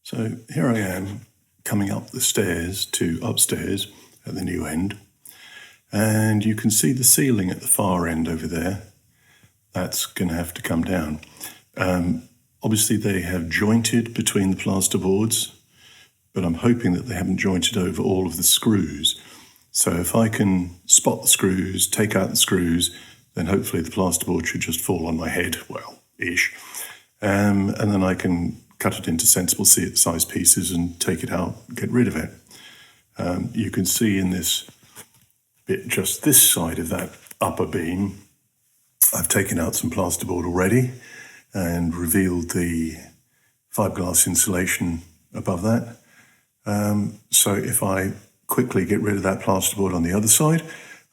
So here I am coming up the stairs to upstairs at the new end, and you can see the ceiling at the far end over there. That's going to have to come down. Obviously they have jointed between the plasterboards, but I'm hoping that they haven't jointed over all of the screws. So if I can spot the screws, take out the screws, then hopefully the plasterboard should just fall on my head, well, ish. And then I can cut it into sensible size pieces and take it out, get rid of it. You can see in this bit, just this side of that upper beam, I've taken out some plasterboard already and revealed the fiberglass insulation above that. So if I quickly get rid of that plasterboard on the other side,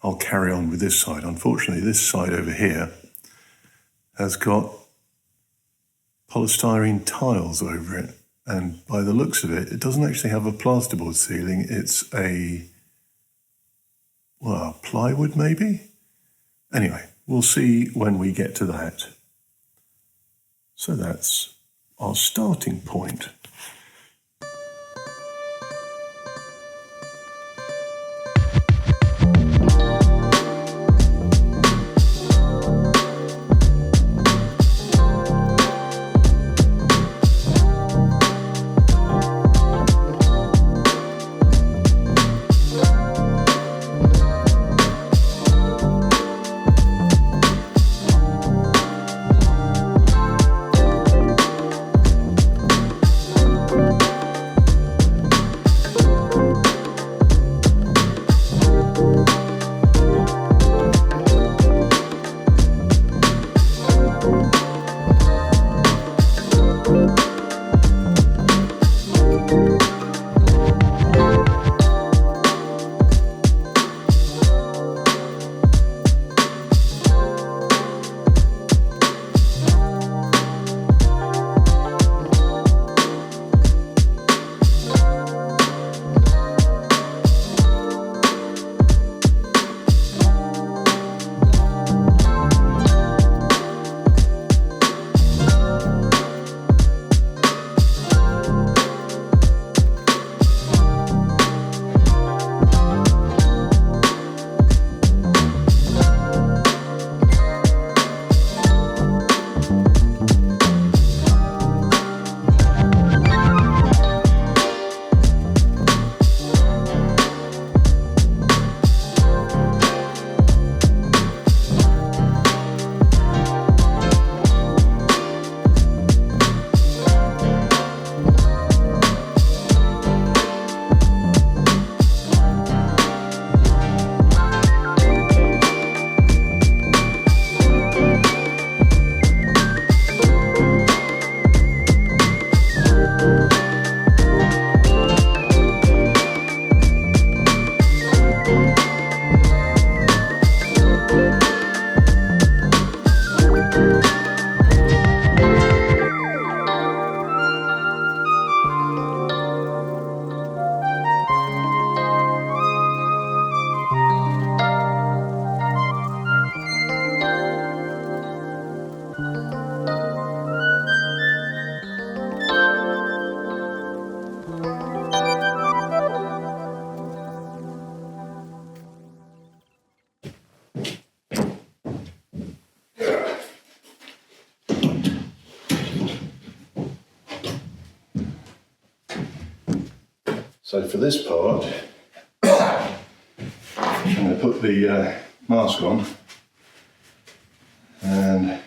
I'll carry on with this side. Unfortunately, this side over here has got polystyrene tiles over it, and by the looks of it, it doesn't actually have a plasterboard ceiling. It's a, well, plywood maybe? Anyway, we'll see when we get to that. So that's our starting point. So for this part, I'm going to put the mask on, and it's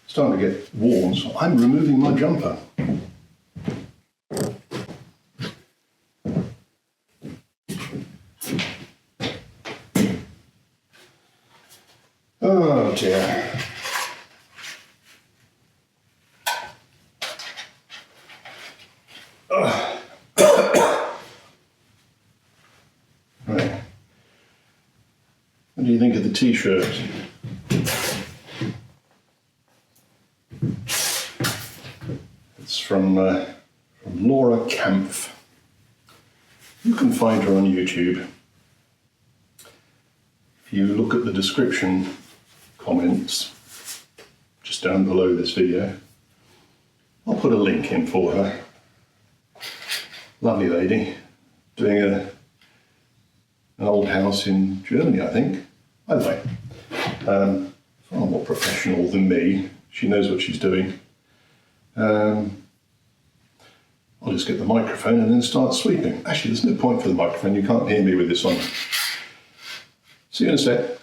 starting to get warm, so I'm removing my jumper. Oh dear. Right. What do you think of the t-shirt? It's from Laura Kampf. You can find her on YouTube. If you look at the description comments just down below this video, I'll put a link in for her. lovely lady doing an old house in Germany, I think. Either way, far more professional than me. She knows what she's doing. I'll just get the microphone and then start sweeping. Actually, there's no point for the microphone. You can't hear me with this on. See you in a sec.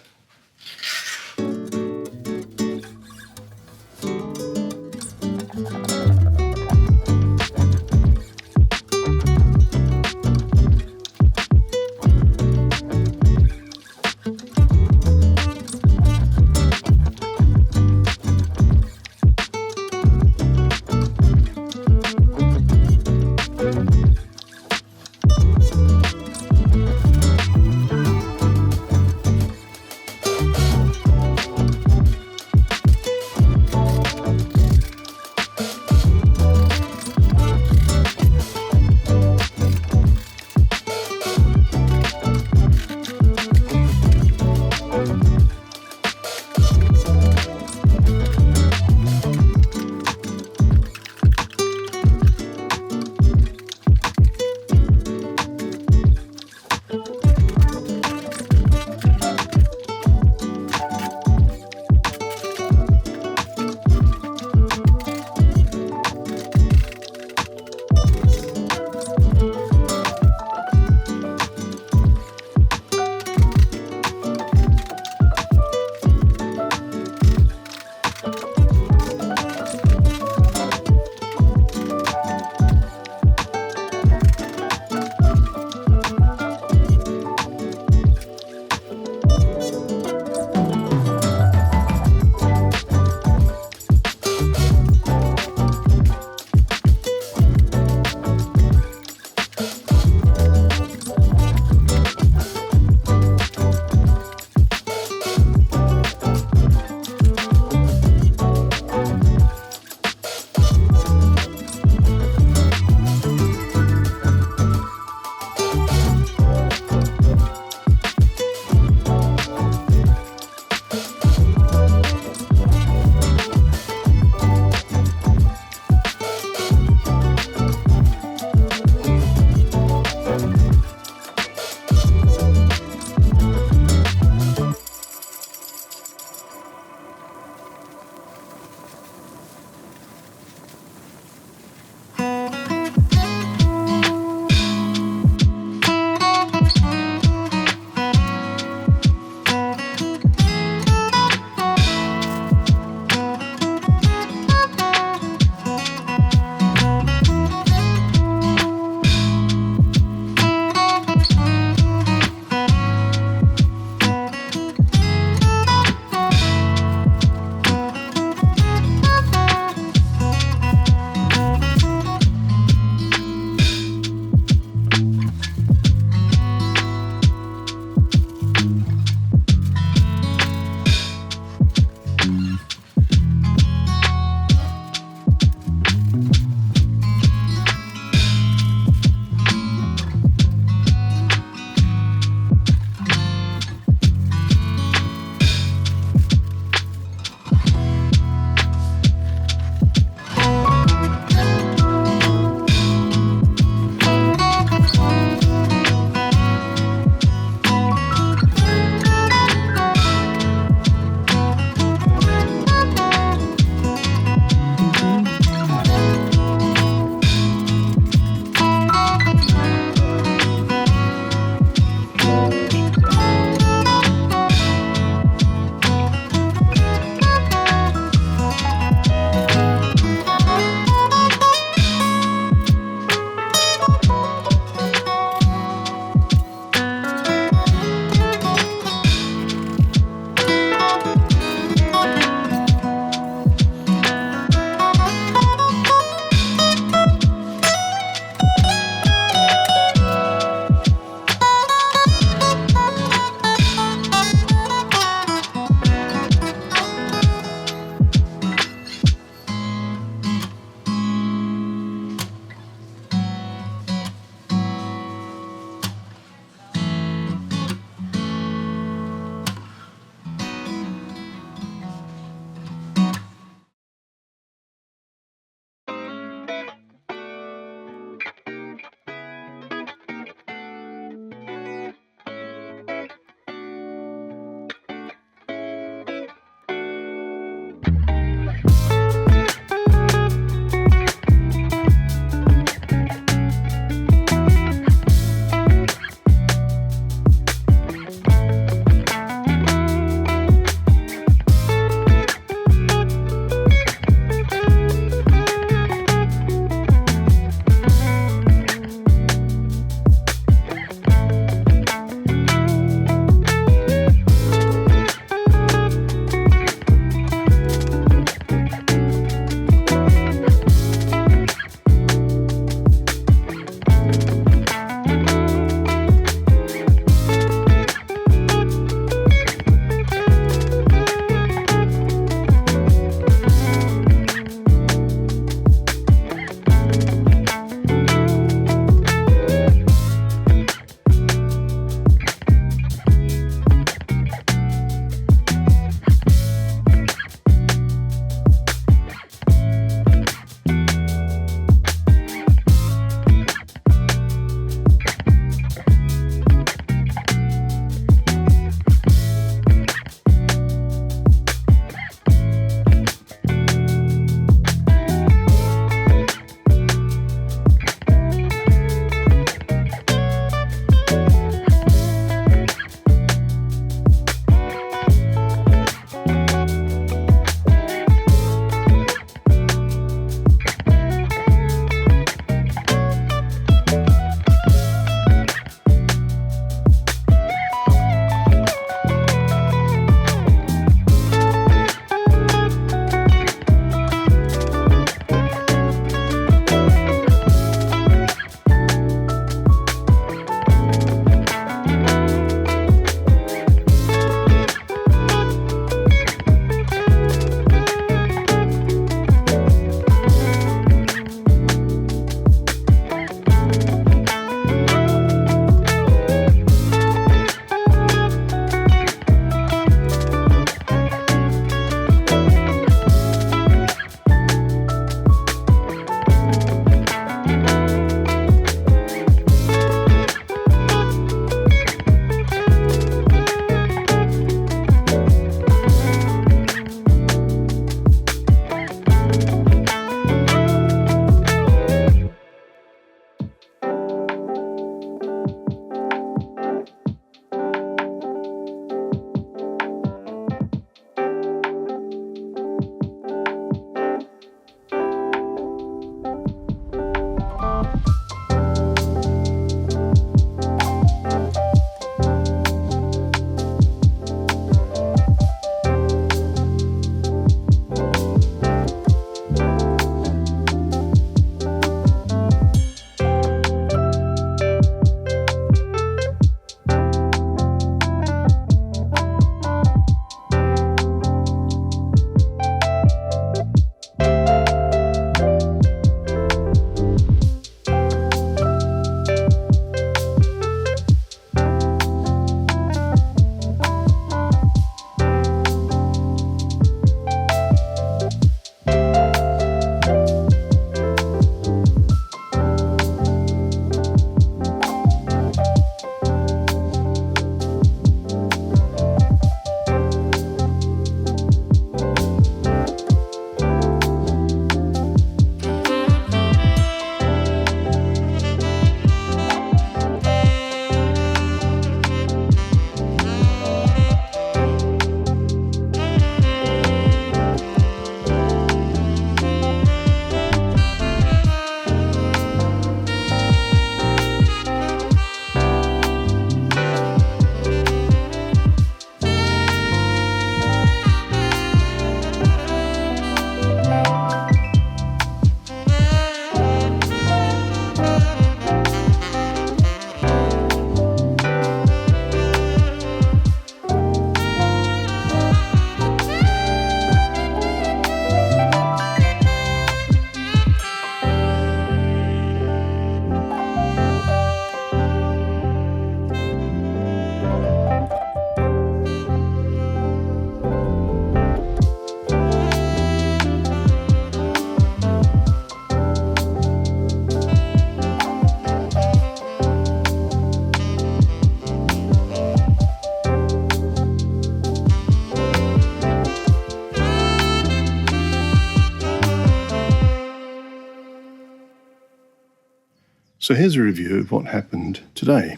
So here's a review of what happened today.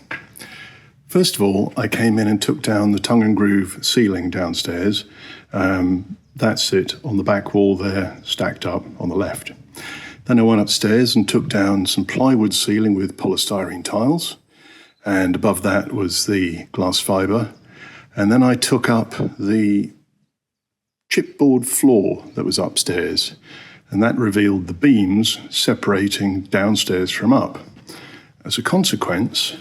First of all, I came in and took down the tongue and groove ceiling downstairs. That's it on the back wall there, stacked up on the left. Then I went upstairs and took down some plywood ceiling with polystyrene tiles. And above that was the glass fibre. And then I took up the chipboard floor that was upstairs. And that revealed the beams separating downstairs from up. As a consequence,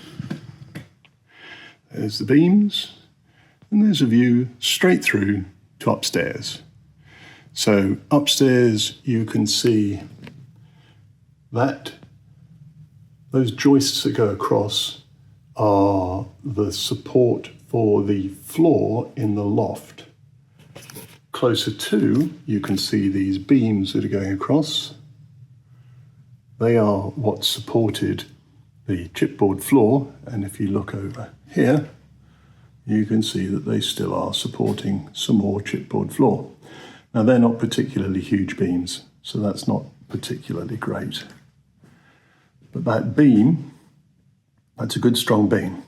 there's the beams, and there's a view straight through to upstairs. So upstairs you can see that those joists that go across are the support for the floor in the loft. Closer to, you can see these beams that are going across. They are what supported the chipboard floor, and if you look over here, you can see that they still are supporting some more chipboard floor. Now they're not particularly huge beams, so that's not particularly great. But that beam, that's a good strong beam.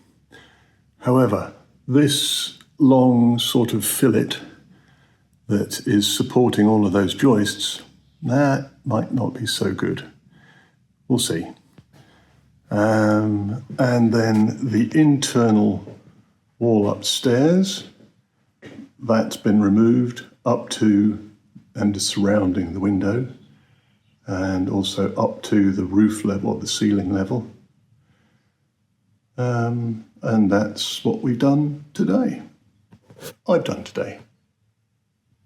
However, this long sort of fillet that is supporting all of those joists, that might not be so good. We'll see. And then the internal wall upstairs, that's been removed up to and surrounding the window, and also up to the roof level, the ceiling level. And that's what we've done today. I've done today.